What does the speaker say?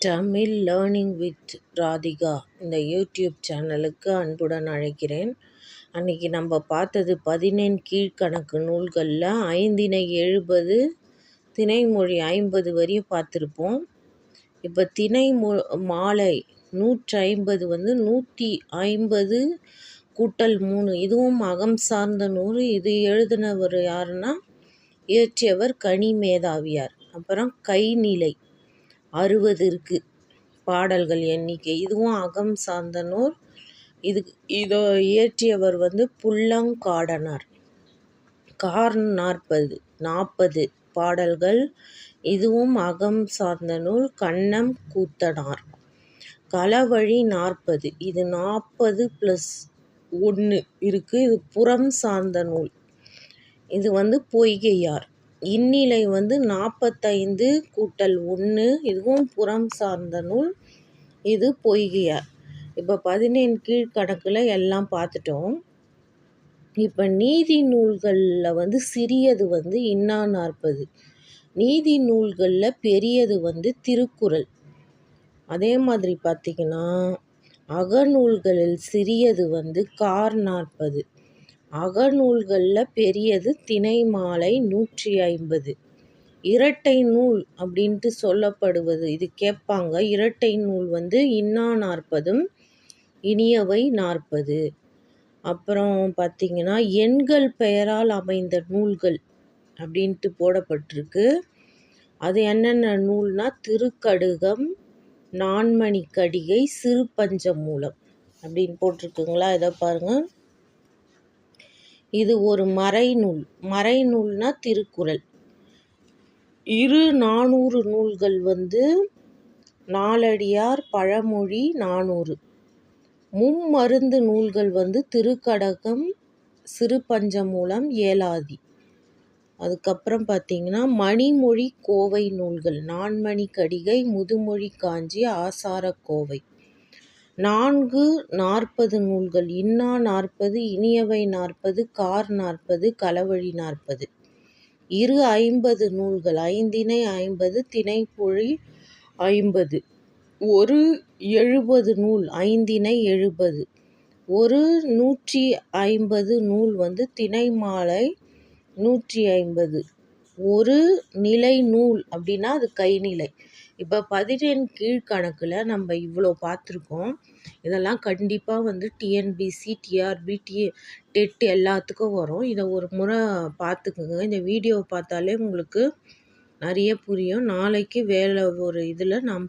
Tamil learning with Radhika இந்த YouTube சேனலுக்கு அன்புடன் அழைக்கிறேன். அன்றைக்கி நம்ம பார்த்தது 14 கீழ்க்கணக்கு நூல்களில் ஐந்திணை 70 திணைமொழி 50 வரையும் பார்த்துருப்போம். இப்போ திணை மாலை 150 150 கூட்டல் 3 இதுவும் அகம் சார்ந்த நூல். இது எழுதினவர் யாருன்னா இயற்றியவர் கனி மேதாவியார். அப்புறம் கைநிலை 60 இருக்குது பாடல்கள் எண்ணிக்கை. இதுவும் அகம் சார்ந்த நூல். இதோ இயற்றியவர் புல்லங்காடனார். கார் 40 பாடல்கள். இதுவும் அகம் சார்ந்த நூல். கண்ணம் கூத்தனார். களவழி 40 இது 40+1 இருக்குது. இது புறம் சார்ந்த நூல். இது பொய்கையார். இந்நிலை 45 கூட்டல் 1 இதுவும் புறம் சார்ந்த நூல். இது பொய்கையார். இப்போ 14 கீழ்கணக்கில் எல்லாம் பார்த்துட்டோம். இப்போ நீதி நூல்களில் சிறியது இன்னா 40. நீதி நூல்களில் பெரியது திருக்குறள். அதே மாதிரி பார்த்திங்கன்னா அகநூல்களில் சிறியது கார் 40. அகநூல்களில் பெரியது திணைமாலை 150. இரட்டை நூல் அப்படின்ட்டு சொல்லப்படுவது இது கேட்பாங்க. இரட்டை நூல் இன்னா 40 இனியவை 40. அப்புறம் பார்த்திங்கன்னா எண்கள் பெயரால் அமைந்த நூல்கள் அப்படின்ட்டு போடப்பட்டிருக்கு. அது என்னென்ன நூல்னா திருக்கடுகம், நான்மணிக்கடிகை, சிறு பஞ்சமூலம் அப்படின்னு போட்டிருக்குங்களா. இதை பாருங்கள். இது ஒரு மறைநூல். மறைநூல்னா திருக்குறள். இரு 400 நூல்கள் நாலடியார், பழமொழி 400. மும்மருந்து நூல்கள் திருக்கடகம், சிறு பஞ்சமூலம், ஏலாதி. அதுக்கப்புறம் பார்த்திங்கன்னா மணிமொழி கோவை நூல்கள் நான்மணிக்கடிகை, முதுமொழி காஞ்சி, ஆசாரக்கோவை. 40 நூல்கள் இன்னா 40, இனியவை 40, கார் 40, களவழி 40. 50 நூல்கள் ஐந்திணை 50, திணைமொழி 50. 70 நூல் ஐந்திணை 70. 150 நூல் திணைமாலை 150. ஒரு நிலை நூல் அப்படின்னா அது கைநிலை. இப்போ 14 கீழ்கணக்கில் நம்ம இவ்வளோ பார்த்துருக்கோம். இதெல்லாம் கண்டிப்பாக டிஎன்பிசி, டிஆர்பி, டெட் எல்லாத்துக்கும் வரும். இதை ஒரு முறை பார்த்துக்குங்க. இந்த வீடியோவை பார்த்தாலே உங்களுக்கு நிறைய புரியும். நாளைக்கு வேலை ஒரு இதில் நாம்